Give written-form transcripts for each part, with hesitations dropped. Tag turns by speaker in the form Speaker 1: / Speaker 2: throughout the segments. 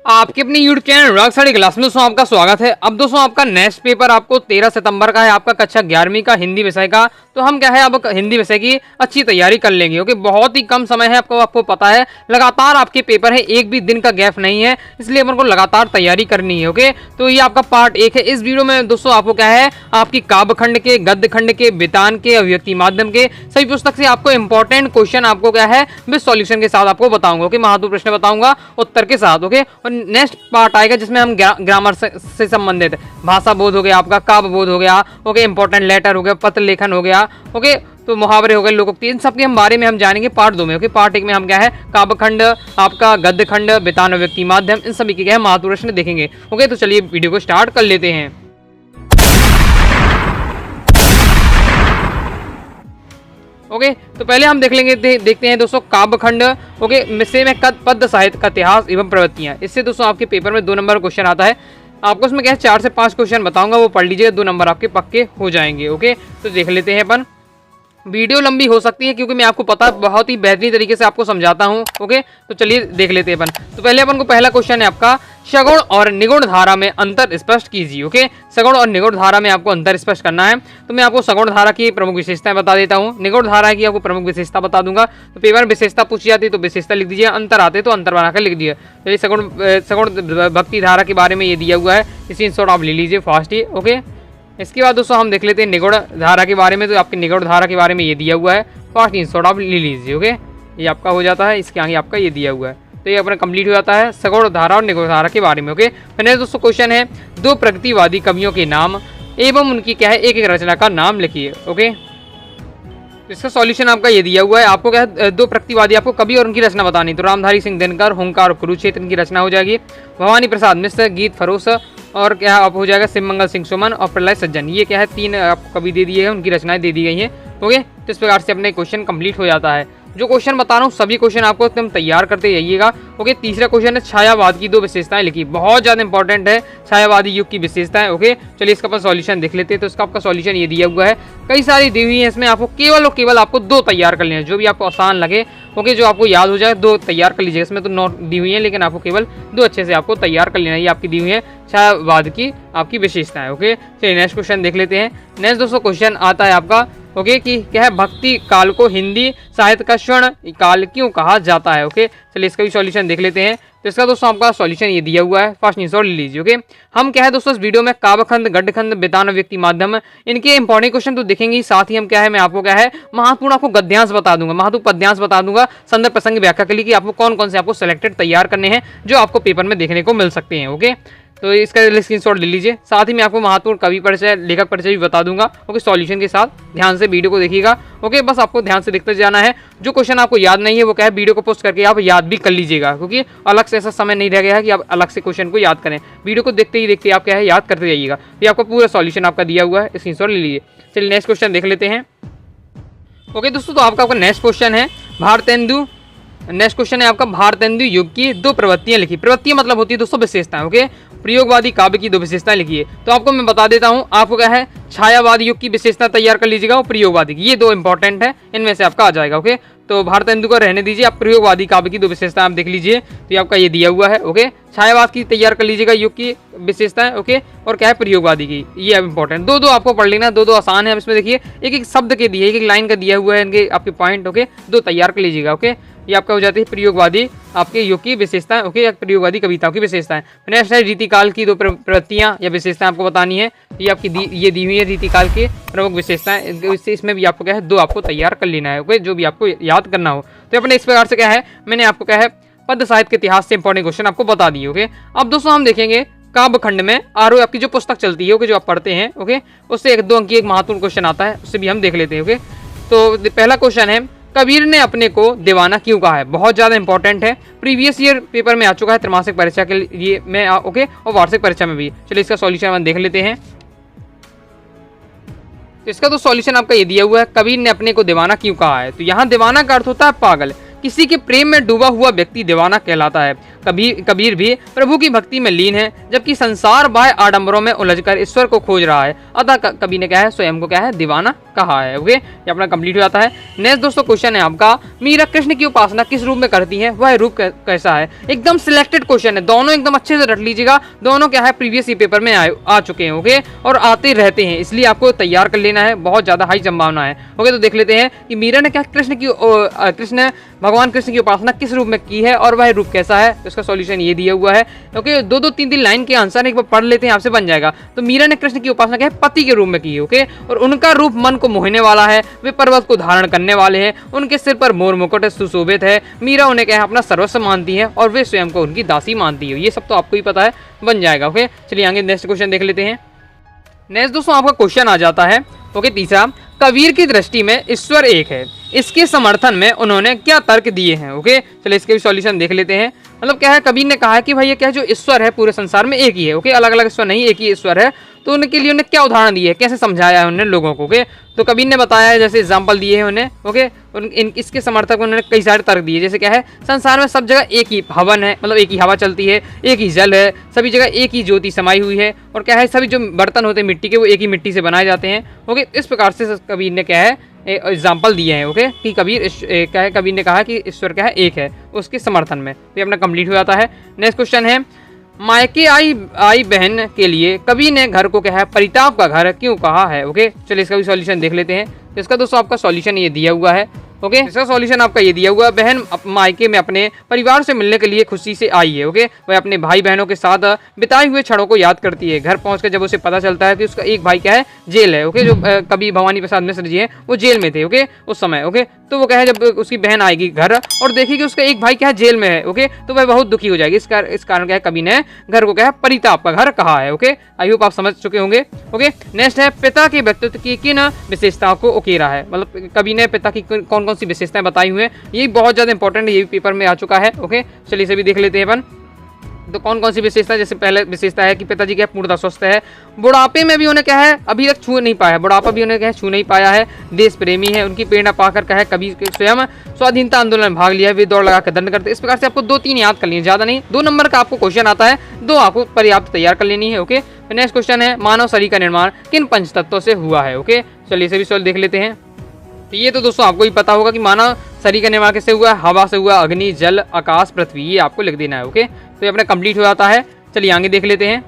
Speaker 1: आपके अपने YouTube channel rock study class में दोस्तों आपका स्वागत है। अब दोस्तों आपका नेक्स्ट पेपर आपको 13 सितंबर का है, आपका कक्षा 11वीं का हिंदी विषय का। तो हम क्या है अब हिंदी विषय की अच्छी तैयारी कर लेंगे। ओके, बहुत ही कम समय है, आपको पता है लगातार आपके पेपर है, एक भी दिन का गैप नहीं है, इसलिए अपन को लगातार तैयारी करनी है। ओके, तो ये आपका पार्ट 1 है। इस वीडियो में दोस्तों आपको क्या है आपकी काव्य खंड के, गद्य खंड के, बितान के, अभिव्यक्ति माध्यम के सभी पुस्तक से आपको इंपॉर्टेंट क्वेश्चन आपको क्या है विद सॉल्यूशन के साथ आपको बताऊंगा। ओके, महत्वपूर्ण प्रश्न बताऊंगा उत्तर के साथ। ओके, और नेक्स्ट पार्ट आएगा जिसमें हम ग्रामर से संबंधित भाषा बोध हो गया, आपका काव्य बोध हो गया, ओके, इंपॉर्टेंट लेटर हो गया, पत्र लेखन हो गया, ओके, तो मुहावरे हो गए, लोकोक्ति, इन सब के हम बारे में हम जानेंगे पार्ट 2 में। ओके, पार्ट 1 में हम क्या है काव्य खंड, आपका गद्य खंड, बितान, अभिव्यक्ति माध्यम, इन सभी के क्या है महत्वपूर्ण प्रश्न देखेंगे। ओके, तो चलिए वीडियो को स्टार्ट कर लेते हैं। ओके, तो पहले हम देख लेंगे देखते हैं दोस्तों काव्य खंड। ओके, विषय में पद्य साहित्य का इतिहास एवं प्रवृत्तियां। इससे दोस्तों आपके पेपर में 2 नंबर क्वेश्चन आता है। आपको उसमें क्या है 4 से 5 क्वेश्चन बताऊंगा, वो पढ़ लीजिएगा, 2 नंबर आपके पक्के हो जाएंगे। ओके, तो देख लेते हैं अपन। वीडियो लंबी हो सकती है क्योंकि मैं आपको पता बहुत ही बेहतरीन तरीके से आपको समझाता हूं। ओके, तो चलिए देख लेते हैं अपन। तो पहले अपन को पहला क्वेश्चन है आपका सगुण और निगुण धारा में अंतर स्पष्ट कीजिए। ओके, सगुण और निगुण धारा में आपको अंतर स्पष्ट करना है। तो मैं आपको सगुण धारा की प्रमुख विशेषताएं बता देता हूं, निगुण धारा की आपको प्रमुख विशेषता बता दूंगा। तो पेपर में विशेषता पूछी जाती है तो विशेषता लिख दीजिए, अंतर आते तो अंतर बनाकर लिख दीजिए। तो ये सगुण भक्ति धारा के बारे में ये दिया हुआ है, इसी इंस्टॉट आप ले लीजिए फास्ट ही। ओके, इसके बाद दोस्तों हम देख लेते हैं निगुण धारा के बारे में। तो आपके निगुण धारा के बारे में ये दिया हुआ है, फास्ट इंस्टॉट आप ले लीजिए। ओके, ये आपका हो जाता है, इसके आगे आपका ये दिया हुआ है, तो ये अपना कंप्लीट हो जाता है सगुण धारा और निगुण धारा के बारे में। ओके, फिर दोस्तों क्वेश्चन है 2 प्रगतिवादी कवियों के नाम एवं उनकी क्या है एक एक रचना का नाम लिखिए। ओके, तो इसका सॉल्यूशन आपका ये दिया हुआ है। आपको क्या है 2 प्रगतिवादी आपको कवि और उनकी रचना बतानी। तो रामधारी सिंह दिनकर, हुंकार और कुरुक्षेत्र इनकी रचना हो जाएगी। भवानी प्रसाद मिश्र, गीत फरोश और क्या आप हो जाएगा शिवमंगल सिंह सुमन और प्रलय सज्जन। ये क्या है 3 आपको कवि दे दिए हैं, उनकी रचनाएं दे दी गई हैं। ओके, तो इस प्रकार से अपने क्वेश्चन कंप्लीट हो जाता है। जो क्वेश्चन बता रहा हूँ सभी क्वेश्चन आपको एकदम तैयार करते जाइएगा। ओके, तीसरा क्वेश्चन है छायावाद की 2 विशेषताएं लिखी। बहुत ज्यादा इंपॉर्टेंट है छायावादी युग की विशेषताएं। ओके, चलिए इसका अपन सॉल्यूशन देख लेते हैं। तो इसका आपका सॉल्यूशन ये दिया हुआ है, कई सारी दी हुई है, इसमें आपको केवल और केवल आपको 2 तैयार कर लेना है, जो भी आपको आसान लगे। ओके, जो आपको याद हो जाए 2 तैयार कर लीजिएगा। इसमें तो नोट दी हुई है लेकिन आपको केवल 2 अच्छे से आपको तैयार कर लेना है। ये आपकी दी हुई है छायावाद की आपकी विशेषताएं। ओके, चलिए नेक्स्ट क्वेश्चन देख लेते हैं। नेक्स्ट दोस्तों क्वेश्चन आता है आपका ओके कि क्या है भक्ति काल को हिंदी साहित्य का स्वर्ण काल क्यों कहा जाता है। ओके, चलिए इसका भी सॉल्यूशन देख लेते हैं। तो इसका दोस्तों आपका सॉल्यूशन ये दिया हुआ है, फर्स्ट इंस्टॉल ले लीजिए। ओके, हम क्या है दोस्तों इस वीडियो में काव्य खंड, गद्य खंड, बितान, व्यक्ति माध्यम इनके इंपॉर्टेंट क्वेश्चन तो देखेंगे ही, साथ ही हम क्या है मैं आपको क्या है महत्वपूर्ण आपको गद्यांश बता दूंगा, महत्वपूर्ण पद्यांश बता दूंगा, संदर्भ प्रसंग व्याख्या के लिए कि आपको कौन कौन से आपको सेलेक्टेड तैयार करने हैं जो आपको पेपर में देखने को मिल सकते हैं। ओके, तो इसका स्क्रीनशॉट ले लीजिए। साथ ही मैं आपको महत्वपूर्ण कवि परिचय, लेखक परिचय भी बता दूंगा। ओके, सॉल्यूशन के साथ ध्यान से वीडियो को देखिएगा। ओके, बस आपको ध्यान से देखते जाना है। जो क्वेश्चन आपको याद नहीं है वो क्या है वीडियो को पोस्ट करके आप याद भी कर लीजिएगा, क्योंकि अलग से ऐसा समय नहीं रह गया है कि आप अलग से क्वेश्चन को याद करें। वीडियो को देखते ही देखते आप क्या है याद करते जाइएगा। ये आपका पूरा सॉल्यूशन आपका दिया हुआ है, स्क्रीनशॉट ले लीजिए। चलिए नेक्स्ट क्वेश्चन देख लेते हैं। ओके दोस्तों, तो आपका नेक्स्ट क्वेश्चन है भारतेंदु। नेक्स्ट क्वेश्चन है आपका भारतेंदु युग की 2 प्रवृत्तियां लिखी। प्रवृत्तियां मतलब होती है दोस्तों विशेषताएं। ओके, प्रयोगवादी काव्य की 2 विशेषताएं लिखिए। तो आपको मैं बता देता हूं, आपको क्या है छायावादी युग की विशेषता तैयार कर लीजिएगा और प्रयोगवादी की, ये 2 इंपॉर्टेंट है, इनमें से आपका आ जाएगा। ओके, तो भारतेंदु को रहने दीजिए, आप प्रयोगवादी काव्य की 2 विशेषताएं आप देख लीजिए। तो ये आपका ये दिया हुआ है। ओके, छायावाद की तैयार कर लीजिएगा युग की विशेषताएं। ओके, और क्या है प्रयोगवादी की, ये इंपॉर्टेंट 2 आपको पढ़ लेना, 2 आसान है। अब इसमें देखिए एक एक शब्द के दिए, एक एक लाइन का दिया हुआ है इनके आपके पॉइंट। ओके, 2 तैयार कर लीजिएगा। ओके, ये आपका हो जाती है प्रयोगवादी आपके युग की विशेषताएं। ओके, या प्रयोगवादी कविताओं की विशेषताएं। नेक्स्ट है रीतिकाल की 2 प्रवृत्तियां या विशेषताएं आपको बतानी है। ये आपकी ये दी हुई है रीतिकाल की प्रमुख विशेषताएं। इसमें भी आपको क्या है 2 आपको तैयार कर लेना है। ओके, जो भी आपको याद करना हो। तो अपने इस प्रकार से क्या है मैंने आपको क्या है पद्य साहित्य के इतिहास से इंपॉर्टेंट क्वेश्चन आपको बता दिए। ओके, अब दोस्तों हम देखेंगे काव्य खंड में आरोह आपकी जो पुस्तक चलती है, ओके, जो आप पढ़ते हैं, ओके, उससे 1-2 अंक की एक महत्वपूर्ण क्वेश्चन आता है, उससे भी हम देख लेते हैं। ओके, तो पहला क्वेश्चन है कबीर ने अपने को दीवाना क्यों कहा है। बहुत ज्यादा इंपॉर्टेंट है, प्रीवियस ईयर पेपर में आ चुका है, त्रैमासिक परीक्षा के लिए में ओके, और वार्षिक परीक्षा में भी। चलिए इसका सॉल्यूशन हम देख लेते हैं। तो इसका तो सॉल्यूशन आपका ये दिया हुआ है, कबीर ने अपने को दीवाना क्यों कहा है। तो यहाँ दीवाना का अर्थ होता है पागल। किसी के प्रेम में डूबा हुआ व्यक्ति दीवाना कहलाता है। कबीर भी प्रभु की भक्ति में लीन है, जबकि संसार बाह्य आडंबरों में उलझकर ईश्वर को खोज रहा है। अतः कबीर ने क्या है, स्वयं को क्या है, दीवाना कहा है। ओके, ये अपना कंप्लीट हो जाता है। नेक्स्ट दोस्तों क्वेश्चन है आपका, मीरा कृष्ण की उपासना किस रूप में करती है, वह रूप कैसा है। एकदम सिलेक्टेड क्वेश्चन है, दोनों एकदम अच्छे से रट लीजिएगा। दोनों क्या है, प्रीवियस पेपर में आ चुके हैं। ओके, और आते रहते हैं, इसलिए आपको तैयार कर लेना है, बहुत ज्यादा हाई संभावना है। ओके, तो देख लेते हैं कि मीरा ने क्या भगवान कृष्ण की उपासना किस रूप में की है और वह रूप कैसा है। तो इसका सॉल्यूशन ये दिया हुआ है। ओके, दो 3 लाइन के आंसर एक बार पढ़ लेते हैं, आपसे बन जाएगा। तो मीरा ने कृष्ण की उपासना क्या है, पति के रूप में की है। ओके, और उनका रूप मन को मोहने वाला है, वे पर्वत को धारण करने वाले हैं, उनके सिर पर मोर मुकुट सुशोभित है, मीरा उन्हें क्या है, अपना सर्वस्व मानती है और वे स्वयं को उनकी दासी मानती है। ये सब तो आपको ही पता है, बन जाएगा। ओके, चलिए आगे नेक्स्ट क्वेश्चन देख लेते हैं। नेक्स्ट दोस्तों आपका क्वेश्चन आ जाता है, ओके, तीसरा, कबीर की दृष्टि में ईश्वर एक है, इसके समर्थन में उन्होंने क्या तर्क दिए हैं। ओके, चलिए इसके भी सॉल्यूशन देख लेते हैं। मतलब क्या है, कबीर ने कहा है कि भाई ये क्या है, जो ईश्वर है पूरे संसार में एक ही है। ओके, अलग अलग ईश्वर नहीं, एक ही ईश्वर है। तो उनके लिए उन्हें क्या उदाहरण दिए, कैसे समझाया है उन्होंने लोगों को। ओके, तो कबीर ने बताया है, जैसे एग्जाम्पल दिए हैं उन्हें। ओके, इसके समर्थक उन्होंने कई सारे तर्क दिए, जैसे क्या है, संसार में सब जगह एक ही हवन है, मतलब एक ही हवा चलती है, एक ही जल है, सभी जगह एक ही ज्योति समाई हुई है, और क्या है, सभी जो बर्तन होते हैं मिट्टी के, वो एक ही मिट्टी से बनाए जाते हैं। ओके, इस प्रकार से कबीर ने क्या है, एग्जाम्पल दिए हैं। ओके, कि क्या है, कबीर ने कहा कि ईश्वर क्या है, एक है, उसके समर्थन में। तो ये अपना कंप्लीट हो जाता है। नेक्स्ट क्वेश्चन है, मायके आई बहन के लिए कबीर ने घर को क्या है, परिताप का घर क्यों कहा है। ओके, चलिए इसका भी सॉल्यूशन देख लेते हैं। तो इसका दोस्तों आपका सॉल्यूशन ये दिया हुआ है। ओके, इसका सॉल्यूशन आपका ये दिया हुआ है, बहन मायके में अपने परिवार से मिलने के लिए खुशी से आई है। ओके, वह अपने भाई बहनों के साथ बिताए हुए क्षणों को याद करती है। घर पहुंचकर जब उसे पता चलता है कि उसका एक भाई क्या है, जेल है। ओके, जो कवि भवानी प्रसाद मिश्र जी हैं, वो जेल में थे। ओके, उस समय। ओके, तो वो क्या है, जब उसकी बहन आएगी घर और देखेगी उसका एक भाई क्या है, जेल में है। ओके, तो वह बहुत दुखी हो जाएगी। इस कारण क्या है, कवि ने घर को क्या है, परिताप का घर कहा है। ओके, आई होप आप समझ चुके होंगे। ओके, नेक्स्ट है, पिता के व्यक्तित्व की किन विशेषताओं को उकेरा है। मतलब कवि ने पिता की कौन कौन सी विशेषताएं बताई हुई है, ये बहुत ज्यादा इंपॉर्टेंट है, ये भी पेपर में आ चुका है। ओके, चलिए इसे भी देख लेते हैं अपन। तो कौन कौन सी विशेषता, जैसे पहले विशेषता है कि पिताजी क्या पूर्णतः स्वस्थ है, बुढ़ापे में भी उन्हें क्या है, अभी तक छू नहीं पाया, बुढ़ापा भी उन्हें क्या है, छू नहीं पाया है, देश प्रेमी है, उनकी प्रेरणा पाकर क्या है, कभी स्वयं स्वाधीनता आंदोलन में भाग लिया है, वे दौड़ लगा कर दंड करते। इस प्रकार से आपको 2-3 याद कर लिए, ज्यादा नहीं, 2 नंबर का आपको क्वेश्चन आता है, 2 आपको पर्याप्त तैयार कर लेनी है। ओके, नेक्स्ट क्वेश्चन है, मानव शरीर का निर्माण किन पंच तत्वों से हुआ है। ओके, चलिए इसे भी सवाल देख लेते हैं। तो ये तो दोस्तों आपको ही पता होगा कि मानव शरीर का निर्माण किससे हुआ है, हवा से हुआ, अग्नि, जल, आकाश, पृथ्वी, ये आपको लिख देना है। ओके, तो ये अपना कंप्लीट हो जाता है। चलिए आगे देख लेते हैं।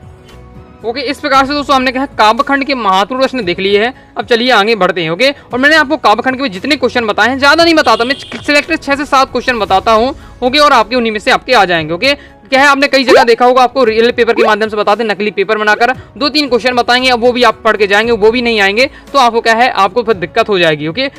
Speaker 1: ओके, इस प्रकार से दोस्तों हमने कहा काव्यखंड के महत्वपूर्ण प्रश्न देख लिए हैं। अब चलिए आगे बढ़ते हैं। ओके, और मैंने आपको काव्यखंड के जितने क्वेश्चन बताए हैं, ज्यादा नहीं बताता, मैं सिलेक्टेड 6 से 7 क्वेश्चन बताता हूँ। ओके, और आपके उन्हीं में से आपके आ जाएंगे। ओके, क्या है, आपने कई जगह देखा होगा, आपको रियल पेपर के माध्यम से बताते हैं, नकली पेपर बनाकर 2-3 क्वेश्चन बताएंगे, अब वो भी आप पढ़ के जाएंगे, वो भी नहीं आएंगे, तो आपको क्या है, आपको फिर दिक्कत हो जाएगी। ओके,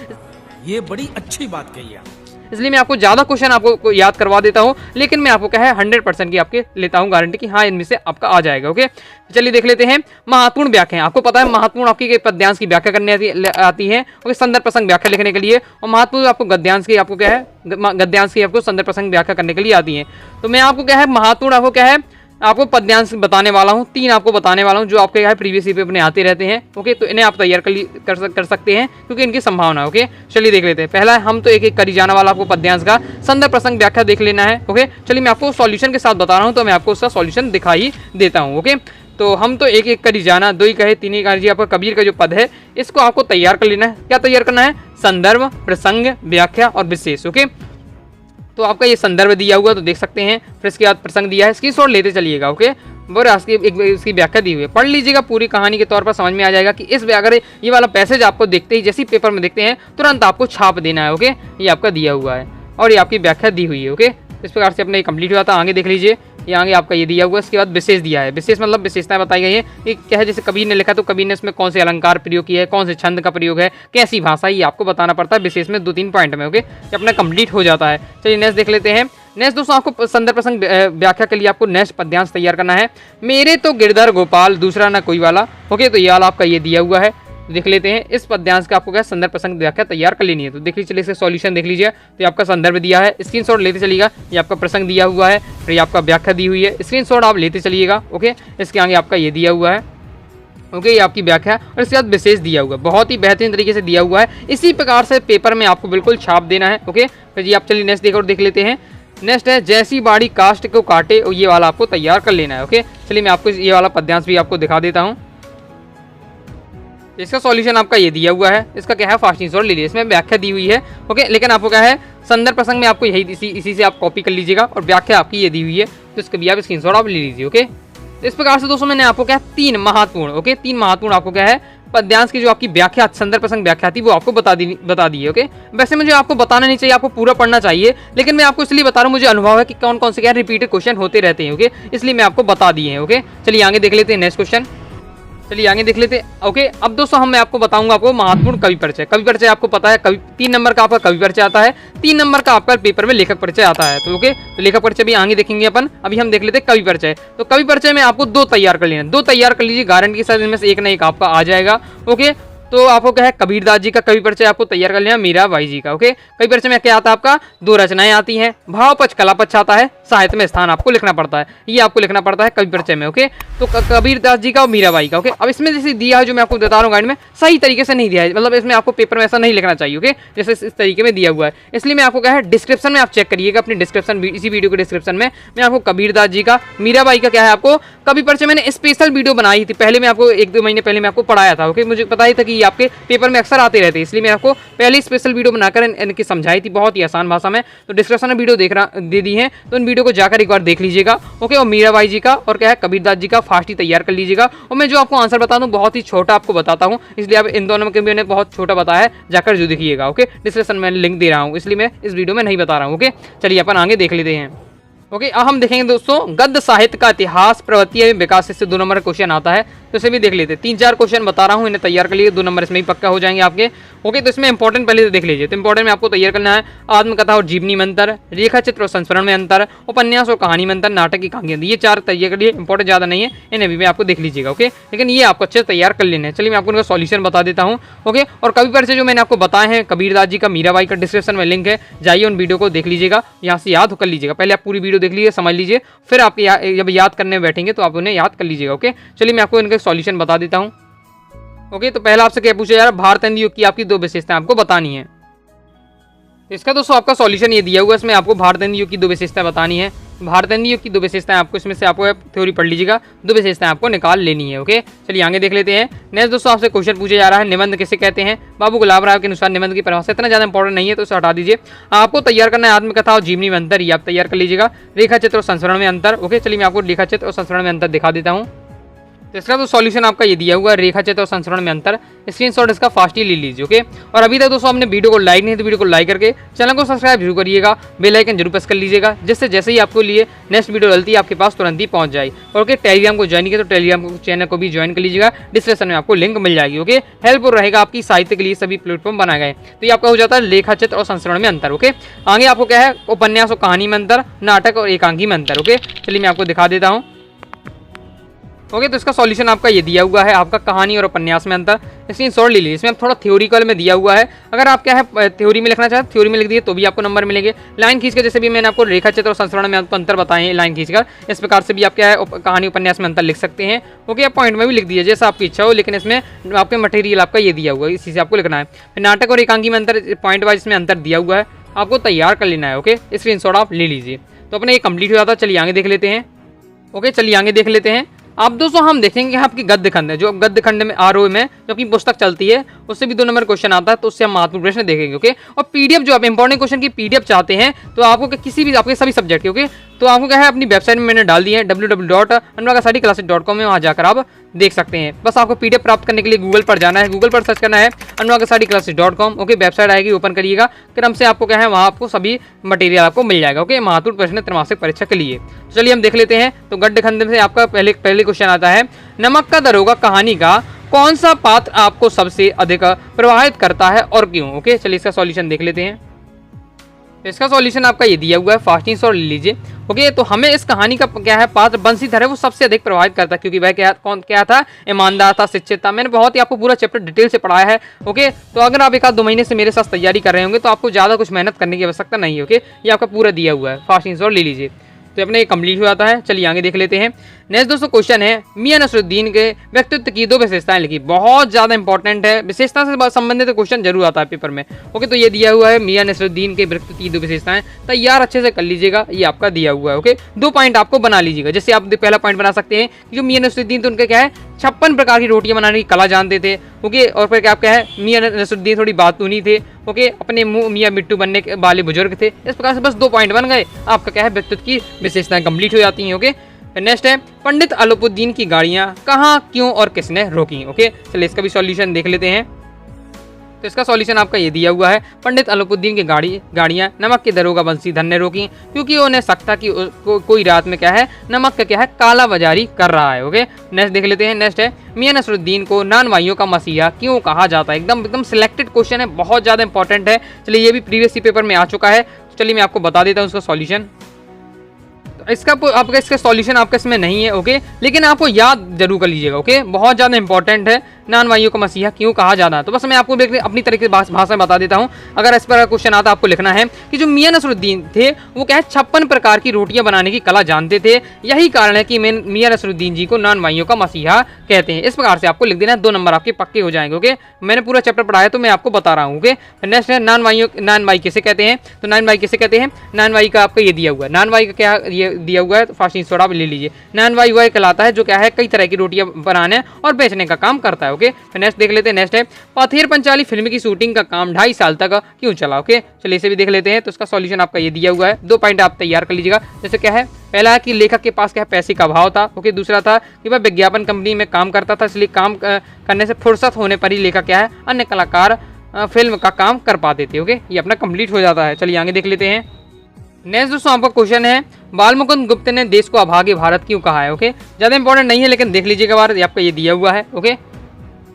Speaker 2: ये बड़ी अच्छी बात कही आप,
Speaker 1: इसलिए मैं आपको ज्यादा क्वेश्चन आपको याद करवा देता हूं, लेकिन मैं आपको क्या है 100% की आपके लेता हूं गारंटी कि हाँ इनमें से आपका आ जाएगा। ओके, चलिए देख लेते हैं महत्वपूर्ण व्याख्या। आपको पता है महत्वपूर्ण आपकी पद्यांश की व्याख्या करने आती है। ओके, संदर्भ प्रसंग व्याख्या लिखने के लिए, और महत्वपूर्ण आपको गद्यांश की आपको क्या है, गद्यांश की आपको संदर्भ प्रसंग व्याख्या करने के लिए आती है। तो मैं आपको क्या है, महत्वपूर्ण आपको क्या है, आपको पद्यांश बताने वाला हूँ, 3 आपको बताने वाला हूँ, जो आपके यहाँ प्रीवियस पेपर में आते रहते हैं। ओके, तो इन्हें आप तैयार कर सकते हैं, क्योंकि इनकी संभावना है। ओके, चलिए देख लेते हैं। पहला हम तो एक एक करी जाने वाला आपको पद्यांश का संदर्भ प्रसंग व्याख्या देख लेना है। ओके, चलिए मैं आपको सॉल्यूशन के साथ बता रहा हूँ, तो मैं आपको उसका सॉल्यूशन दिखा ही देता हूँ। ओके, तो हम तो एक एक करी जाना, 2 ही कहे 3 ही कहे, आपका कबीर का जो पद है इसको आपको तैयार कर लेना है। क्या तैयार करना है, संदर्भ, प्रसंग, व्याख्या और विशेष। ओके, तो आपका ये संदर्भ दिया हुआ तो देख सकते हैं, फिर इसके बाद प्रसंग दिया है, स्क्रीनशॉट लेते चलिएगा। ओके, इसकी व्याख्या दी हुई है, पढ़ लीजिएगा, पूरी कहानी के तौर पर समझ में आ जाएगा कि इस अगर ये वाला पैसेज आपको देखते ही जैसे पेपर में देखते हैं तुरंत आपको छाप देना है। ओके, ये आपका दिया हुआ है और ये आपकी व्याख्या दी हुई है। ओके, इस प्रकार से अपना ये कंप्लीट हुआ था। आगे देख लीजिए, ये आगे आपका ये दिया हुआ है, इसके बाद विशेष दिया है। विशेष मतलब विशेषताएं बताई गई है, ये क्या है, जैसे कबीर ने लिखा तो कबीर ने इसमें कौन से अलंकार प्रयोग किया है, कौन से छंद का प्रयोग है, कैसी भाषा, ये आपको बताना पड़ता है विशेष में 2-3 पॉइंट में। ओके, ये अपना कंप्लीट हो जाता है। चलिए नेक्स्ट देख लेते हैं। नेक्स्ट दोस्तों आपको संदर्भ प्रसंग व्याख्या के लिए आपको नेक्स्ट पद्यांश तैयार करना है, मेरे तो गिरधर गोपाल दूसरा ना कोई वाला। ओके, तो ये वाला आपका ये दिया हुआ है, देख लेते हैं। इस पद्यांश का आपको क्या संदर्भ प्रसंग व्याख्या तैयार कर लेनी है, तो देख लीजिए, चलिए इसका सॉल्यूशन देख लीजिए। तो ये आपका संदर्भ दिया है, स्क्रीनशॉट लेते चलिएगा, ये आपका प्रसंग दिया हुआ है, फिर ये आपका व्याख्या दी हुई है, स्क्रीनशॉट आप लेते चलिएगा। ओके, इसके आगे आपका ये दिया हुआ है, ओके, ये आपकी व्याख्या और इसके बाद विशेष दिया हुआ है, बहुत ही बेहतरीन तरीके से दिया हुआ है। इसी प्रकार से पेपर में आपको बिल्कुल छाप देना है। ओके, फिर जी आप चलिए नेक्स्ट देख लेते हैं। नेक्स्ट है जैसी बाड़ी कास्ट को काटे, और ये वाला आपको तैयार कर लेना है। ओके, चलिए मैं आपको ये वाला पद्यांश भी आपको दिखा देता हूँ। इसका सॉल्यूशन आपका ये दिया हुआ है, इसका क्या है फास्टिंग ले लीजिए, इसमें व्याख्या दी हुई है। ओके, लेकिन आपको क्या है संदर्भ प्रसंग में आपको यही इसी से आप कॉपी कर लीजिएगा और व्याख्या आपकी ये दी हुई है, तो इसका भी आप स्क्रीनशॉट आप ले लीजिए। ओके, इस प्रकार से दोस्तों मैंने आपको क्या है 3 महत्वपूर्ण आपको क्या है पद्यांश की जो आपकी व्याख्या संदर्भ प्रसंग व्याख्या थी वो आपको बता दी है। ओके, वैसे मुझे आपको बताना नहीं चाहिए, आपको पूरा पढ़ना चाहिए, लेकिन मैं आपको इसलिए बता रहा हूँ, मुझे अनुभव है कि कौन कौन से क्या रिपीटेड क्वेश्चन होते रहते हैं। ओके, इसलिए मैं आपको बता दिए हैं। ओके, चलिए आगे देख लेते हैं नेक्स्ट क्वेश्चन। ओके, अब दोस्तों मैं आपको बताऊंगा आपको महत्वपूर्ण कवि परिचय आपको पता है, कवि 3 नंबर का आपका कवि परिचय आता है, 3 नंबर का आपका पेपर में लेखक परिचय आता है। तो ओके, तो लेखक परिचय भी आगे देखेंगे अपन। अभी हम देख लेते हैं कवि परिचय। तो कवि परिचय में आपको 2 तैयार कर लेना, 2 तैयार कर लीजिए, गारंटी के साथ इनमें से एक ना एक आपका आ जाएगा। ओके, तो आपको क्या है कबीरदास जी का कवि परिचय आपको तैयार कर लेना, मीराबाई जी का। ओके, कवि परिचय में क्या आता है आपका 2 रचनाएं आती हैं, भाव पक्ष कला पक्ष आता है, साहित्य में स्थान आपको लिखना पड़ता है, ये आपको लिखना पड़ता है कवि परिचय में। ओके, तो कबीरदास जी का और मीराबाई का। ओके, अब इसमें जैसे दिया है जो मैं आपको बता रहा हूँ गाइड में, सही तरीके से नहीं दिया है, मतलब इसमें आपको पेपर में ऐसा नहीं लिखना चाहिए। ओके, जैसे इस तरीके में दिया हुआ है, इसलिए मैं आपको क्या है डिस्क्रिप्शन में आप चेक करिएगा, अपनी डिस्क्रिप्शन इसी वीडियो के डिस्क्रिप्शन में मैं आपको कबीरदास जी का मीराबाई का क्या है आपको कवि परिचय मैंने स्पेशल वीडियो बनाई थी, पहले मैं आपको 1-2 महीने पहले मैं आपको पढ़ाया था। ओके, मुझे पता ही था कि ये आपके पेपर में अक्सर आते रहते हैं, इसलिए मैं आपको पहले स्पेशल वीडियो बनाकर इनकी समझाई थी बहुत ही आसान भाषा में। तो डिस्क्रिप्शन में वीडियो दे दी है, तो इन वीडियो को जाकर एक बार देख लीजिएगा। ओके, और मीराबाई जी का और क्या है कबीरदास जी का फास्ट तैयार कर लीजिएगा। और मैं जो आपको आंसर बता दूं बहुत ही छोटा आपको बताता हूं, इसलिए आप इन दोनों के भी मैंने बहुत छोटा बताया है, जाकर जो देखिएगा। ओके, डिस्क्रिप्शन में लिंक दे रहा हूं, इसलिए मैं इस वीडियो में नहीं बता रहा हूं। ओके, चलिए अपन आगे देख लेते हैं। ओके, अब हम देखेंगे दोस्तों गद्य साहित्य का इतिहास प्रवृत्ति एवं विकास, इससे 2 नंबर का क्वेश्चन आता है, तो इसे भी देख लेते हैं। 3-4 क्वेश्चन बता रहा हूँ, इन्हें तैयार कर लिए, 2 नंबर इसमें ही पक्का हो जाएंगे आपके। ओके, तो इसमें इंपॉर्टेंट पहले से देख लीजिए। तो इंपॉर्टेंट में आपको तैयार करना है आत्मकथा और जीवनी में अंतर, रेखा चित्र और संस्मरण में अंतर, उपन्यास और कहानी में अंतर, नाटक की कहानियां, ये 4 तैयार कर लिए। इंपॉर्टेंट ज़्यादा नहीं है, इन्हें भी मैं आपको देख लीजिएगा। ओके, लेकिन ये आपको अच्छे तैयार कर लेने हैं। चलिए मैं आपको इनका सॉल्यूशन बता देता हूँ। ओके, और कवि परिचय जो मैंने आपको बताए हैं कबीरदास जी का, मीराबाई का, डिस्क्रिप्शन में लिंक है, जाइए उन वीडियो को देख लीजिएगा, यहाँ से याद कर लीजिएगा। पहले आप पूरी वीडियो देख लीजिए, समझ लीजिए, फिर आप जब याद करने बैठेंगे तो आप उन्हें याद कर लीजिएगा। ओके, चलिए मैं आपको इनका सॉल्यूशन बता देता हूँ। ओके, तो पहला आपसे क्या पूछा जा रहा है, भारत हिंदी युग की आपकी 2 विशेषताएं आपको बतानी है। इसका दोस्तों आपका सॉल्यूशन ये दिया हुआ है, इसमें आपको भारत हिंदी युग की 2 विशेषताएं बतानी है। भारत हिंदी युग की 2 विशेषताएं आपको इसमें से आपको थ्योरी पढ़ लीजिएगा, 2 विशेषताएं आपको निकाल लेनी है। ओके, चलिए आगे देख लेते हैं। नेक्स्ट दोस्तों आपसे क्वेश्चन पूछा जा रहा है निबंध किसे कहते हैं। बाबू गुलाब राव के अनुसार निबंध की परिभाषा इतना ज़्यादा इंपॉर्टेंट नहीं है, तो उसे हटा दीजिए। आपको तैयार करना है आत्मकथा और जीवनी में अंतर, ये आप तैयार कर लीजिएगा। रेखा चित्र और संस्मरण में अंतर। ओके, चलिए मैं आपको रेखा चित्र और संस्मरण में अंतर दिखा देता हूँ। तो इसका तो सॉल्यूशन आपका ये दिया हुआ है, रेखा चित्र और संस्मरण में अंतर, स्क्रीनशॉट इसका फास्ट ही ले लीजिए। ओके, और अभी तक दोस्तों आपने वीडियो को लाइक नहीं तो वीडियो को लाइक करके चैनल को सब्सक्राइब जरूर करिएगा, बेल आइकन जरूर प्रेस कर लीजिएगा, जिससे जैसे ही आपको लिए नेक्स्ट वीडियो डलती है आपके पास तुरंत ही पहुंच जाए। और ओके, टेलीग्राम को ज्वाइन किया तो टेलीग्राम चैनल को भी ज्वाइन कर लीजिएगा, डिस्क्रिप्शन में आपको लिंक मिल जाएगी। ओके, हेल्पफुल रहेगा आपकी साहित्य के लिए, सभी प्लेटफॉर्म बनाए गए। तो ये आपका हो जाता है रेखा चित्र और संस्मरण में अंतर। ओके, आगे आपको क्या है उपन्यास और कहानी में अंतर, नाटक और एकांकी में अंतर। ओके, चलिए मैं आपको दिखा देता हूँ। ओके, तो इसका सॉल्यूशन आपका ये दिया हुआ है, आपका कहानी और उपन्यास में अंतर, स्क्रीनशॉट ले लीजिए। इसमें आप थोड़ा थ्योरिकल में दिया हुआ है, अगर आप क्या है थ्योरी में लिखना चाहते थ्योरी में लिख दिए तो भी आपको नंबर मिलेंगे। लाइन खींचकर जैसे भी मैंने आपको रेखा चित्र और संस्मरण में आपको अंतर बताए हैं, लाइन खींचकर इस प्रकार से भी आप क्या है कहानी उपन्यास में अंतर लिख सकते हैं। ओके, आप पॉइंट में भी लिख दीजिए जैसा आपकी इच्छा हो, लेकिन इसमें आपके मटेरियल आपका ये दिया हुआ है, इसी से आपको लिखना है। नाटक और एकांकी में अंतर पॉइंट वाइज इसमें अंतर दिया हुआ है, आपको तैयार कर लेना है। ओके, स्क्रीनशॉट आप ले लीजिए, तो अपने ये कंप्लीट हो जाता है। चलिए आगे देख लेते हैं। ओके, चलिए आगे देख लेते हैं। अब दोस्तों हम देखेंगे आपकी गद्य खंड है, जो गद्य खंड में आरओ में जो अपनी पुस्तक चलती है उससे भी 2 नंबर क्वेश्चन आता है, तो उससे हम महत्वपूर्ण प्रश्न देखेंगे। ओके, और पीडीएफ जो आप इंपॉर्टेंट क्वेश्चन की पीडीएफ चाहते हैं तो आपको किसी भी आपके सभी सब्जेक्ट के ओके तो आपको क्या है अपनी वेबसाइट में मैंने डाल दी है www.anuragasadiclasses.com में, वहाँ जाकर आप देख सकते हैं। बस आपको पीडीएफ प्राप्त करने के लिए गूगल पर जाना है, गूगल पर सर्च करना है anuragasadiclasses.com। ओके, वेबसाइट आएगी, ओपन करिएगा, क्रम से आपको क्या है वहाँ आपको सभी मटेरियल आपको मिल जाएगा। ओके, महत्वपूर्ण प्रश्न त्रैमासिक परीक्षा के लिए। चलिए हम देख लेते हैं। तो गद्य खंड से आपका पहले क्वेश्चन आता है, नमक का दरोगा कहानी का कौन सा पात्र आपको सबसे अधिक प्रभावित करता है और क्यों। ओके, चलिए इसका सॉल्यूशन देख लेते हैं। इसका सॉल्यूशन आपका ये दिया हुआ है, फास्टिंग शॉट ले लीजिए। ओके, तो हमें इस कहानी का क्या है पात्र बंसीधर है वो सबसे अधिक प्रभावित करता है, क्योंकि वह क्या था, ईमानदार था, शिक्षित था। मैंने बहुत ही आपको पूरा चैप्टर डिटेल से पढ़ाया है। ओके, तो अगर आप 1-2 महीने से मेरे साथ तैयारी कर रहे होंगे तो आपको ज़्यादा कुछ मेहनत करने की आवश्यकता नहीं है। ओके, ये आपका पूरा दिया हुआ है, फास्टिंग शॉट ले लीजिए। तो अपने कंप्लीट हो जाता है। चलिए आगे देख लेते हैं। नेक्स्ट दोस्तों क्वेश्चन है, मियां नसरुद्दीन के व्यक्तित्व की 2 विशेषताएं लिखी। बहुत ज्यादा इंपॉर्टेंट है, विशेषता से संबंधित क्वेश्चन जरूर आता है पेपर में। ओके, तो ये दिया हुआ है मियां नसरुद्दीन के व्यक्तित्व की 2 विशेषताएं, तैयार अच्छे से कर लीजिएगा, ये आपका दिया हुआ है। ओके, 2 पॉइंट आपको बना लीजिएगा। जैसे आप पहला पॉइंट बना सकते हैं कि जो मियां नसरुद्दीन थे उनका क्या है, 56 प्रकार की रोटियां बनाने की कला जानते थे। ओके, और फिर क्या है, मियां नसरुद्दीन थोड़ी बातूनी थे। ओके, अपने मुंह मियां मिट्टू बनने वाले बुजुर्ग थे। इस प्रकार से बस 2 पॉइंट बन गए, आपका क्या है, व्यक्तित्व की विशेषताएं कंप्लीट हो जाती हैं। ओके, नेक्स्ट है, पंडित अलोपुद्दीन की गाड़ियां कहाँ, क्यों और किसने रोकी। ओके, चलिए इसका भी सॉल्यूशन देख लेते हैं। तो इसका सॉल्यूशन आपका ये दिया हुआ है, पंडित अलोपुद्दीन की गाड़ियां नमक के दरोगा बंसीधर ने रोकी, क्योंकि उन्हें शक था कि कोई रात में क्या है, नमक का क्या है, काला बाजारी कर रहा है। ओके, नेक्स्ट देख लेते हैं। नेक्स्ट है, मियां नसरुद्दीन को नानवाइयों का मसीहा क्यों कहा जाता है। एकदम सिलेक्टेड क्वेश्चन है, बहुत ज्यादा इंपॉर्टेंट है। चलिए ये भी प्रीवियस पेपर में आ चुका है, चलिए मैं आपको बता देता हूँ उसका सॉल्यूशन। इसका सॉल्यूशन आपका इसमें नहीं है। ओके, लेकिन आपको याद जरूर कर लीजिएगा। ओके, बहुत ज़्यादा इंपॉर्टेंट है, नानवाइयों का मसीहा क्यों कहा जाना है। तो बस मैं आपको अपनी तरीके से भाषा में बता देता हूँ। अगर इस पर क्वेश्चन आता, आपको लिखना है कि जो मियां नसरुद्दीन थे वो क्या है, 56 प्रकार की रोटियां बनाने की कला जानते थे। यही कारण है कि मियां नसरुद्दीन जी को नानवाइयों का मसीहा कहते हैं। इस प्रकार से आपको लिख देना है, 2 नंबर आपके पक्के हो जाएंगे। ओके, मैंने पूरा चैप्टर पढ़ाया तो मैं आपको बता रहा हूँ। ओके, नेक्स्ट है, नानवाई किसे कहते हैं। तो नानवाई किसे कहते हैं, नानवाई का आपका ये दिया हुआ है। नानवाई का क्या ये दिया हुआ है, फास्टिंग सोडा ले लीजिए। नानवाई वह कहलाता है जो क्या है, कई तरह की रोटियां बनाने और बेचने का काम करता है। ओके, नेक्स्ट देख लेते हैं। नेक्स्ट है, पथेर पंचाली फिल्म की शूटिंग का काम 2.5 साल तक क्यों चला। ओके, चलिए इसे भी देख लेते हैं। तो इसका सॉल्यूशन आपका ये दिया हुआ है, 2 पॉइंट आप तैयार कर लीजिएगा। जैसे क्या है, पहला है कि लेखक के पास क्या है, पैसे का अभाव था। ओके, दूसरा था कि वह विज्ञापन कंपनी में काम करता था, इसलिए काम करने से फुर्सत होने पर ही लेखक क्या है, अन्य कलाकार फिल्म का काम कर पाते थे। ओके, ये अपना कंप्लीट हो जाता है। चलिए आगे देख लेते हैं। नेक्स्ट दोस्तों आपका क्वेश्चन है, बालमुकुंद गुप्त ने देश को अभागे भारत क्यों कहा है। ओके, ज़्यादा इंपॉर्टेंट नहीं है, लेकिन देख लीजिएगा बार, आपका ये दिया हुआ है। ओके,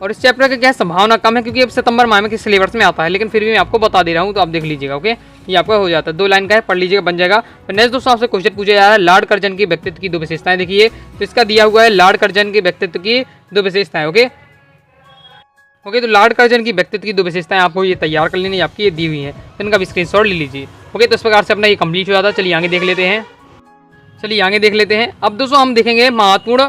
Speaker 1: और इस चैप्टर का क्या संभावना कम है, क्योंकि अब सितंबर माह में किस सिलेबस में आता है, लेकिन फिर भी मैं आपको बता दे रहा हूँ, तो आप देख लीजिएगा। ओके, ये आपका हो जाता है, 2 लाइन का है, पढ़ लीजिएगा, बन जाएगा। तो नेक्स्ट दोस्तों आपसे क्वेश्चन पूछा जा रहा है, लॉर्ड कर्जन के व्यक्तित्व की 2 विशेषताएं देखिए। तो इसका दिया हुआ है, लॉर्ड कर्जन के व्यक्तित्व की 2 विशेषताएं। ओके, तो लॉर्ड कर्जन की व्यक्तित्व की 2 विशेषताएं आपको ये तैयार कर लेनी, आपकी ये दी हुई है, तो इनका भी स्क्रीनशॉट ले लीजिए। ओके, तो इस प्रकार से अपना ये कंप्लीट हो जाता है। चलिए आगे देख लेते हैं। अब दोस्तों हम देखेंगे महत्वपूर्ण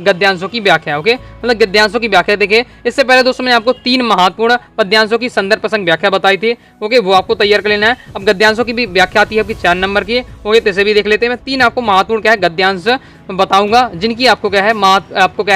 Speaker 1: गद्यांशों की व्याख्या। ओके, मतलब गद्यांशों की व्याख्या देखिए। इससे पहले दोस्तों मैंने आपको 3 महत्वपूर्ण पद्यांशों की संदर्भ प्रसंग व्याख्या बताई थी। ओके, वो आपको तैयार कर लेना है। अब गद्यांशों की भी व्याख्या आती है आपकी 4 नंबर की। ओके, तो इसे भी देख लेते हैं। मैं 3 आपको महत्वपूर्ण क्या है, गद्यांश बताऊंगा, जिनकी आपको क्या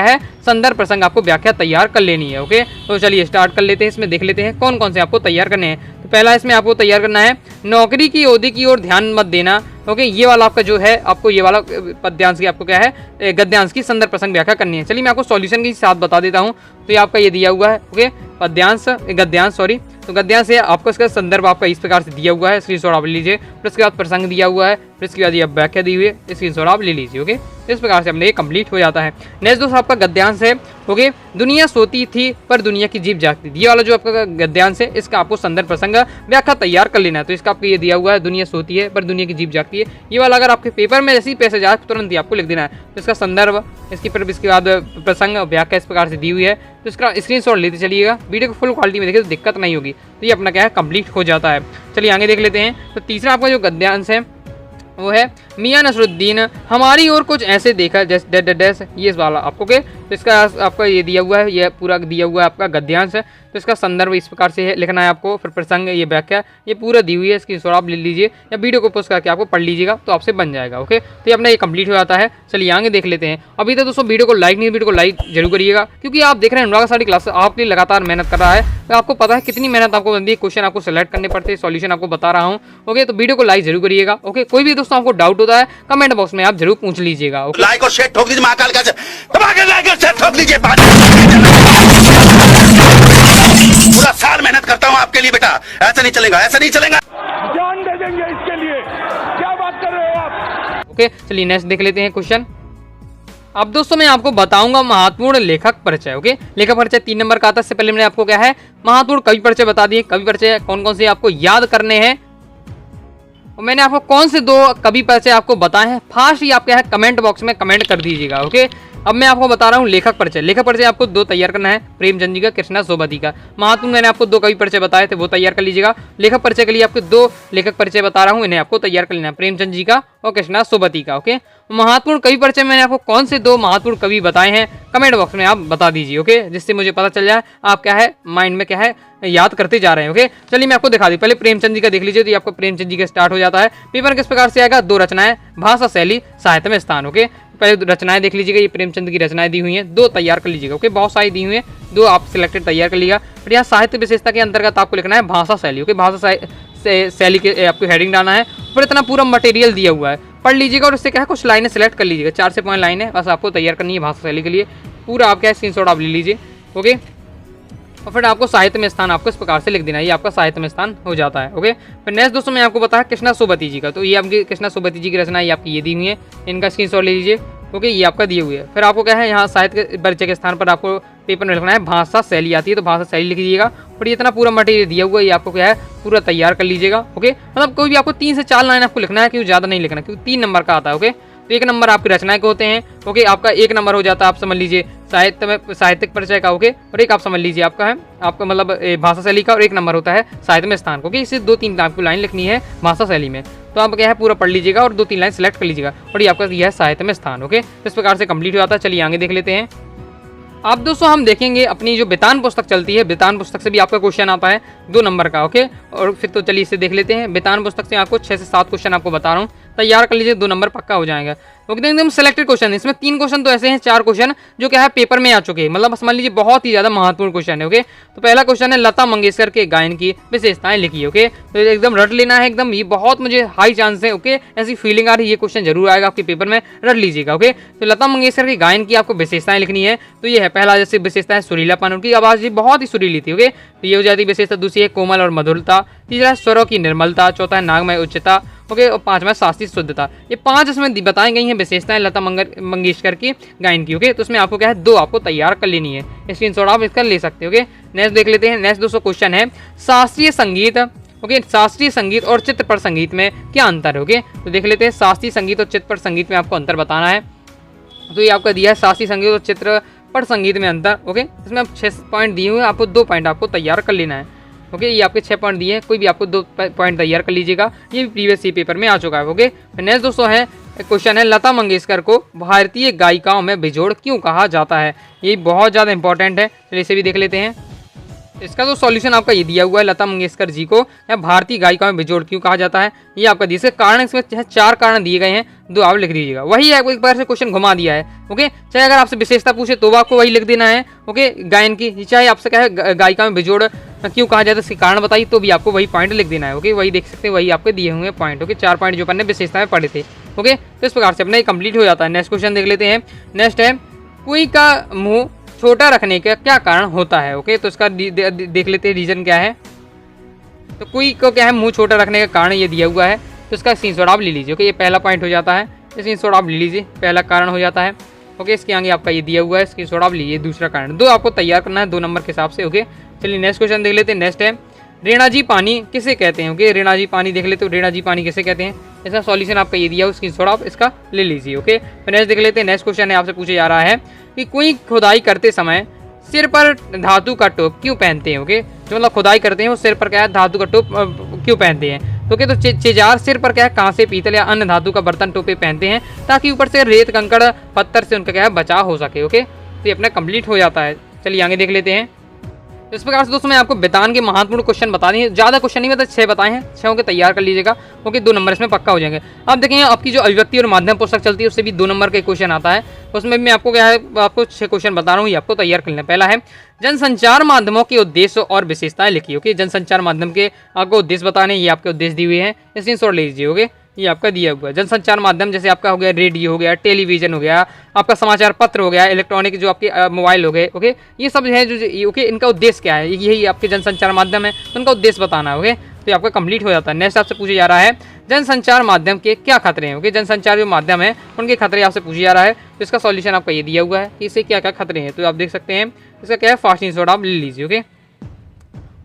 Speaker 1: है संदर्भ प्रसंग आपको व्याख्या तैयार कर लेनी है। ओके, तो चलिए स्टार्ट कर लेते हैं। इसमें देख लेते हैं कौन कौन से आपको तैयार करने हैं। तो पहला इसमें आपको तैयार करना है, नौकरी की ओहदे की ओर ध्यान मत देना। ओके, ये वाला आपका जो है, आपको ये वाला पद्यांश की आपको क्या है, गद्यांश की संदर्भ प्रसंग व्याख्या करनी है। चलिए मैं आपको सॉल्यूशन के साथ बता देता हूँ। तो ये आपका ये दिया हुआ है। ओके, गद्यांश सॉरी, तो गद्यांश है आपको, इसका संदर्भ आपका इस प्रकार से दिया हुआ है, स्क्रीनशॉट आप ले लीजिए। फिर उसके बाद प्रसंग दिया हुआ है, फिर इसके बाद ये व्याख्या दी हुई है, स्क्रीनशॉट आप ले लीजिए। ओके, इस प्रकार से अपने ये कंप्लीट हो जाता है। नेक्स्ट दोस्तों आपका गद्यांश है। ओके, दुनिया सोती थी पर दुनिया की जीभ जागती थी। ये वाला जो आपका गद्यांश है, इसका आपको संदर्भ प्रसंग व्याख्या तैयार कर लेना है। तो इसका आपको ये दिया हुआ है, दुनिया सोती है पर दुनिया की जीभ जागती है। ये वाला अगर आपके पेपर में जैसे ही पैसे जाए तुरंत ही आपको लिख देना है। तो इसका संदर्भ, इसकी फिर इसके बाद प्रसंग व्याख्या इस प्रकार से दी हुई है। तो इसका स्क्रीनशॉट लेते चलिएगा, वीडियो को फुल क्वालिटी में देखिए तो दिक्कत नहीं होगी। तो ये अपना क्या है, कंप्लीट हो जाता है। चलिए आगे देख लेते हैं। तो तीसरा आपका जो गद्यांश है वो है, मियां नसरुद्दीन हमारी ओर कुछ ऐसे देखा जैसे ये वाला आपको के। तो इसका आपका ये दिया हुआ है, ये पूरा दिया हुआ है आपका गद्यांश है। तो इसका संदर्भ इस प्रकार से लिखना है आपको, फिर प्रसंग, ये व्याख्या, ये पूरा दी हुई है। इसकी स्क्रीनशॉट आप ले लीजिए या वीडियो को पोस्ट करके आपको पढ़ लीजिएगा, तो आपसे बन जाएगा। ओके, तो ये अपना ये कंप्लीट हो जाता है। चलिए आगे देख लेते हैं। अभी तक दोस्तों वीडियो को लाइक नहीं, वीडियो को लाइक जरूर करिएगा, क्योंकि आप देख रहे हैं अनुराग साड़ी क्लास आपके लिए लगातार मेहनत कर रहा है। तो आपको पता है कितनी मेहनत आपको बनती है, क्वेश्चन आपको सेलेक्ट करने पड़ते हैं, सॉल्यूशन आपको बता रहा हूँ। ओके, तो वीडियो को लाइक जरूर करिएगा। ओके, कोई भी दोस्तों आपको डाउट होता है कमेंट बॉक्स में आप जरूर पूछ लीजिएगा।
Speaker 3: लाइक और शेयर ठोक दीजिए, महाकाल का लाइक और शेयर ठोक लीजिए। पूरा साल मेहनत करता हूँ आपके लिए बेटा, ऐसा नहीं चलेगा, ऐसा नहीं चलेगा।
Speaker 4: जान दे देंगे इसके लिए, क्या बात कर रहे हो आप।
Speaker 1: ओके, चलिए नेक्स्ट देख लेते हैं क्वेश्चन। अब दोस्तों मैं आपको बताऊंगा महत्वपूर्ण लेखक परिचय। ओके, लेखक परिचय 3 नंबर का आता है। इससे पहले मैंने आपको क्या है, महत्वपूर्ण कवि परिचय बता दिए। कवि परिचय कौन कौन से आपको याद करने हैं, और मैंने आपको कौन से 2 कवि परिचय आपको बताए हैं, फास्ट ही आप क्या है कमेंट बॉक्स में कमेंट कर दीजिएगा। ओके, अब मैं आपको बता रहा हूँ लेखक परिचय। लेखक परिचय आपको 2 तैयार करना है, प्रेमचंद जी का, कृष्णा सोबती का। महात्मा मैंने आपको 2 कवि परिचय बताए थे, वो तैयार कर लीजिएगा। लेखक परिचय के लिए आपको 2 लेखक परिचय बता रहा हूँ, इन्हें आपको तैयार कर लेना है, प्रेमचंद जी का और कृष्णा सोबती का। ओके, महत्वपूर्ण कवि परिचय मैंने आपको कौन से 2 महत्वपूर्ण कवि बताए हैं कमेंट बॉक्स में आप बता दीजिए। ओके, जिससे मुझे पता चल जाए आप क्या है माइंड में क्या है याद करते जा रहे हैं। ओके, चलिए मैं आपको दिखा दूं। पहले प्रेमचंद जी का देख लीजिए, तो ये आपको प्रेमचंद जी का स्टार्ट हो जाता है। पेपर किस प्रकार से आएगा, 2 रचनाएं, भाषा, शैली, साहित्य में स्थान। ओके, पहले रचनाएं देख लीजिएगा, ये प्रेमचंद की रचनाएं दी हुई हैं, 2 तैयार कर लीजिएगा। ओके, बहुत सारी दी हुई हैं, 2 आप सिलेक्टेड तैयार कर लीजिएगा। फिर यहाँ साहित्य विशेषता के अंतर्गत आपको लिखना है भाषा शैली। ओके, भाषा शैली के आपको हेडिंग डालना है। फिर इतना पूरा मटेरियल दिया हुआ है, पढ़ लीजिएगा और इससे क्या है कुछ लाइनें सेलेक्ट कर लीजिएगा, 4 से 5 लाइनें बस आपको तैयार करनी है भाषा शैली के लिए। पूरा आप क्या स्क्रीनशॉट आप ले लीजिए। ओके, और फिर आपको साहित्य में स्थान आपको इस प्रकार से लिख देना है, ये आपका साहित्य में स्थान हो जाता है। ओके, फिर नेक्स्ट दोस्तों मैं आपको बताया कृष्णा सोबती जी का, तो ये आपकी कृष्णा सोबती जी की रचना ये आपकी ये दी हुई है, इनका स्क्रीनशॉट ले लीजिए। ओके, ये आपका दिए हुए है। फिर आपको क्या है यहाँ साहित्य के परिचय के स्थान पर आपको पेपर में लिखना है भाषा शैली आती है, तो भाषा शैली लिख दीजिएगा। और ये इतना पूरा मटेरियल दिया हुआ है, ये आपको क्या है पूरा तैयार कर लीजिएगा। ओके, मतलब कोई भी आपको 3 से 4 लाइन आपको लिखना है, क्योंकि ज़्यादा नहीं लिखना, क्योंकि 3 नंबर का आता है। ओके, तो 1 नंबर आपकी रचनाएं के होते हैं। ओके, आपका 1 नंबर हो जाता है, आप समझ लीजिए साहित्य में साहित्यिक परिचय का। ओके, और एक आप समझ लीजिए आपका है आपका मतलब भाषा शैली का, और 1 नंबर होता है साहित्य में स्थान। ओके, इसे 2-3 आपको लाइन लिखनी है भाषा शैली में, तो आप क्या है पूरा पढ़ लीजिएगा और 2-3 लाइन सेलेक्ट कर लीजिएगा, और ये आपका यह है साहित्य में स्थान। ओके, इस प्रकार से कंप्लीट हो जाता है। चलिए आगे देख लेते हैं। अब दोस्तों हम देखेंगे अपनी जो बेतान पुस्तक चलती है, बेतान पुस्तक से भी आपका क्वेश्चन आता है 2 नंबर का। ओके, और फिर तो चलिए इसे देख लेते हैं। बेतान पुस्तक से आपको 6 से 7 क्वेश्चन आपको बता रहा हूँ, तैयार कर लीजिए, 2 नंबर पक्का हो जाएगा। ओके, एकदम सिलेक्टेड क्वेश्चन है, इसमें 3 क्वेश्चन तो ऐसे हैं, 4 क्वेश्चन जो क्या है पेपर में आ चुके हैं, मतलब समझ लीजिए बहुत ही ज्यादा महत्वपूर्ण क्वेश्चन है। ओके, तो पहला क्वेश्चन है लता मंगेशकर के गायन की विशेषताएं लिखिए। ओके, तो एकदम रट लेना है एकदम, ये बहुत मुझे हाई चांस है। ओके, ऐसी फीलिंग आ रही है ये क्वेश्चन जरूर आएगा आपके पेपर में, रट लीजिएगा। ओके, तो लता मंगेशकर के गायन की आपको विशेषताएं लिखनी है, तो ये है पहला जैसे विशेषता है सुरीलापन, उनकी आवाज जी बहुत ही सुरीली थी। ओके, तो ये हो जाती है विशेषता। दूसरी है कोमल और मधुरता, तीसरा है स्वरों की निर्मलता, चौथा है नागमय उच्चता। ओके, और 5वां शास्त्रीय शुद्धता। ये 5 इसमें बताई गई हैं विशेषताएं लता मंगेशकर की गायन की। ओके, तो उसमें आपको क्या है 2 आपको तैयार कर लेनी है, स्क्रीनशॉट आप इसका ले सकते हो। ओके, नेक्स्ट देख लेते हैं। नेक्स्ट दोस्तों क्वेश्चन है शास्त्रीय संगीत। ओके, शास्त्रीय संगीत और चित्रपट संगीत में क्या अंतर है। ओके, तो देख लेते हैं शास्त्रीय संगीत और चित्रपट संगीत में आपको अंतर बताना है, तो ये आपका दिया है शास्त्रीय संगीत और चित्रपट संगीत में अंतर। ओके, इसमें आप 6 पॉइंट दिए हुए हैं, आपको 2 पॉइंट आपको तैयार कर लेना है। ओके, ये आपके 6 पॉइंट दिए हैं, कोई भी आपको 2 पॉइंट तैयार कर लीजिएगा, ये भी प्रीवियस सी पेपर में आ चुका है। ओके, नेक्स्ट दोस्तों है क्वेश्चन है लता मंगेशकर को भारतीय गायिकाओं में बेजोड़ क्यों कहा जाता है, ये बहुत ज़्यादा इंपॉर्टेंट है, चलिए इसे भी देख लेते हैं। इसका तो सॉल्यूशन आपका ये दिया हुआ है, लता मंगेशकर जी को या भारतीय गायिकाओं में बेजोड़ क्यों कहा जाता है, ये आपका दिए कारण, इसमें 4 कारण दिए गए हैं, 2 आप लिख दीजिएगा। वही है, एक बार से क्वेश्चन घुमा दिया है। ओके, चाहे अगर आपसे विशेषता पूछे तो आपको वही लिख देना है। ओके, गायन की, चाहे आपसे क्या है गायिका में बेजोड़ क्यों कहा जाता है इसके कारण बताइए, तो भी आपको वही पॉइंट लिख देना है। ओके, वही देख सकते हैं, वही आपके दिए हुए पॉइंट। ओके, 4 पॉइंट जो अपन ने विशेषता में पढ़े थे। ओके, तो इस प्रकार से अपना ये कंप्लीट हो जाता है। नेक्स्ट क्वेश्चन देख लेते हैं। नेक्स्ट है कोई का मुंह छोटा रखने का क्या कारण होता है। ओके, तो इसका देख लेते हैं रीजन क्या है। तो कोई को क्या है मुंह छोटा रखने का कारण ये दिया हुआ है, तो इसका स्क्रीनशॉट आप ले लीजिए। ओके, ये पहला पॉइंट हो जाता है, स्क्रीनशॉट आप ले लीजिए, पहला कारण हो जाता है। ओके, इसके आगे आपका ये दिया हुआ है, स्क्रीनशॉट आप लीजिए, दूसरा कारण। 2 आपको तैयार करना है 2 नंबर के हिसाब से। ओके, चलिए नेक्स्ट क्वेश्चन देख लेते हैं। नेक्स्ट है रेणाजी पानी किसे कहते हैं। ओके, रेणाजी पानी देख लेते हो, रेणाजी पानी किसे कहते हैं, इसका सॉल्यूशन आपका ये दिया हुआ, स्क्रीनशॉट आप इसका ले लीजिए। ओके, फिर नेक्स्ट देख लेते हैं। नेक्स्ट क्वेश्चन है आपसे पूछा जा रहा है कि कोई खुदाई करते समय सिर पर धातु का टोप क्यों पहनते हैं। ओके, जो मतलब खुदाई करते हैं वो सिर पर क्या है धातु का टोप क्यों पहनते हैं। ओके, तो चिजार सिर पर क्या है कांसे, पीतल या अन्य धातु का बर्तन टोपे पहनते हैं, ताकि ऊपर से रेत कंकड़ पत्थर से उनका क्या है बचाव हो सके। ओके, तो ये अपना कंप्लीट हो जाता है। चलिए आगे देख लेते हैं। इस प्रकार से दोस्तों मैं आपको बेतान के महत्वपूर्ण क्वेश्चन बता दिए, ज़्यादा क्वेश्चन नहीं बताए, 6 बताए हैं, 6 के तैयार कर लीजिएगा। ओके, 2 नंबर इसमें पक्का हो जाएंगे। अब देखेंगे आपकी जो अभिव्यक्ति और माध्यम पुस्तक चलती है उससे भी 2 नंबर का क्वेश्चन आता है, उसमें मैं आपको क्या है आपको 6 क्वेश्चन बता रहा हूँ, ये आपको तैयार कर लेना। पहला है जनसंचार माध्यमों के उद्देश्य और विशेषताएं लिखिए। ओके, जनसंचार माध्यम के आपको उद्देश्य बताने, ये आपके उद्देश्य दिए हुए हैं, स्क्रीनशॉट ले लीजिए। ओके, ये आपका दिया हुआ है। जनसंचार माध्यम जैसे आपका हो गया रेडियो हो गया, टेलीविजन हो गया, आपका समाचार पत्र हो गया, इलेक्ट्रॉनिक जो आपके मोबाइल हो गए। ओके, ये सब है जो ओके इनका उद्देश्य क्या है, यही आपके जनसंचार माध्यम है, तो उनका उद्देश्य बताना है। ओके, तो आपका कंप्लीट हो जाता है। नेक्स्ट आपसे पूछा जा रहा है जनसंचार माध्यम के क्या खतरे हैं। ओके, जनसंचार जो माध्यम है उनके खतरे आपसे पूछे जा रहा है, तो इसका सॉल्यूशन आपका ये दिया हुआ है कि इससे क्या क्या खतरे हैं, तो आप देख सकते हैं इसका क्या है फास्ट स्क्रीनशॉट आप ले लीजिए। ओके,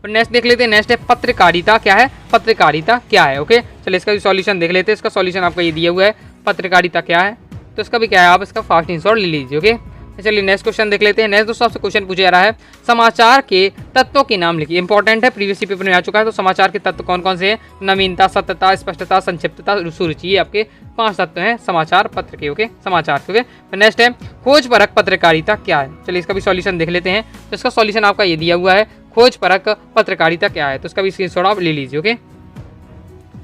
Speaker 1: और नेक्स्ट देख लेते हैं। नेक्स्ट है पत्रकारिता क्या है, पत्रकारिता क्या है। ओके, चलिए इसका भी सॉल्यूशन देख लेते हैं। इसका सॉल्यूशन आपका ये दिया हुआ है, पत्रकारिता क्या है। तो इसका भी क्या है, आप इसका फास्ट स्क्रीनशॉट ले लीजिए। ओके, चलिए नेक्स्ट क्वेश्चन देख लेते हैं। नेक्स्ट दोस्तों आपसे क्वेश्चन पूछा जा रहा है, समाचार के तत्वों के नाम लिखिए। इंपॉर्टेंट है, प्रीवियस पेपर में आ चुका है। तो समाचार के तत्व कौन कौन से हैं? नवीनता, सत्यता, स्पष्टता, संक्षिप्तता, सुरुचि। ये आपके 5 तत्व हैं समाचार पत्र के। ओके, समाचार। ओके, नेक्स्ट है खोज परक पत्रकारिता क्या है? चलिए इसका भी सॉल्यूशन देख लेते हैं। तो इसका सॉल्यूशन आपका ये दिया हुआ है, खोज परक पत्रकारिता क्या है। तो इसका भी स्क्रीनशॉट आप ले लीजिए। ओके,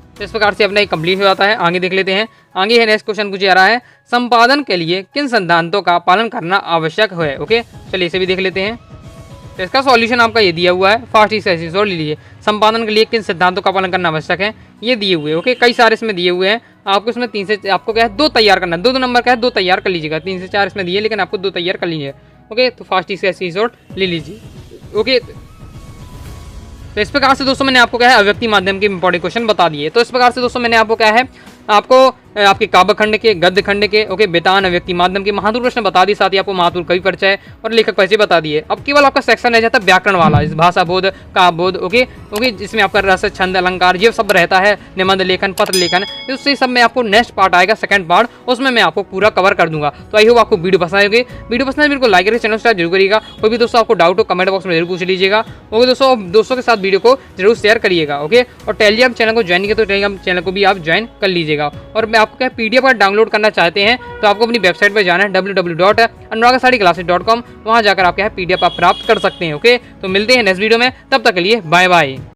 Speaker 1: तो इस प्रकार से अपना एक कंप्लीट हो जाता है। आगे देख लेते हैं। आगे है नेक्स्ट क्वेश्चन पूछा जा रहा है, संपादन के लिए किन सिद्धांतों का पालन करना आवश्यक है? ओके, चलिए इसे भी देख लेते हैं। तो इसका सॉल्यूशन आपका ये दिया हुआ है, फास्ट स्क्रीनशॉट ले लीजिए। संपादन के लिए किन सिद्धांतों का पालन करना आवश्यक है, ये दिए हुए। ओके, कई सारे इसमें दिए हुए हैं। आपको इसमें 3 से आपको क्या है 2 तैयार करना है। 2 नंबर का है, 2 तैयार कर लीजिएगा। 3 से 4 इसमें दिए, लेकिन आपको 2 तैयार कर लीजिए। ओके, तो फास्ट स्क्रीनशॉट ले लीजिए। ओके, तो इस प्रकार से दोस्तों मैंने आपको क्या है अभिव्यक्ति माध्यम के इंपॉर्टेंट क्वेश्चन बता दिए। तो इस प्रकार से दोस्तों मैंने आपको क्या है आपको आपके काव्य खंड के, गद्य खंड के, ओके, बेतान, अभिव्यक्ति माध्यम के महातुर प्रश्न बता दिए। साथ ही आपको महातुर कवि परिचय और लेखक परिचय बता दिए। अब केवल आपका सेक्शन रह जाता है व्याकरण वाला, इस भाषा बोध, काव्य बोध। ओके ओके, जिसमें आपका रस, छंद, अलंकार ये सब रहता है, निबंध लेखन, पत्र लेखन। इससे सब में आपको नेक्स्ट पार्ट आएगा, सेकंड पार्ट, उसमें मैं आपको पूरा कवर कर दूंगा। तो आई होप आपको वीडियो पसंद आएगी। वीडियो पसंद है बिल्कुल लाइक करिए, चैनल सब्सक्राइब जरूर करिएगा। कोई भी दोस्तों आपको डाउट हो कमेंट बॉक्स में जरूर पूछ लीजिएगा। ओके दोस्तों के साथ वीडियो को जरूर शेयर करिएगा। ओके, और टेलीग्राम चैनल को ज्वाइन किया तो टेलीग्राम चैनल को भी आप ज्वाइन कर लीजिएगा। और मैं आपको क्या पीडीएफ का डाउनलोड करना चाहते हैं तो आपको अपनी वेबसाइट पर जाना है www.anuradhasariclasses.com। वहां जाकर आप क्या है पीडीएफ आप प्राप्त कर सकते हैं। ओके, तो मिलते हैं नेक्स्ट वीडियो में, तब तक के लिए बाय बाय।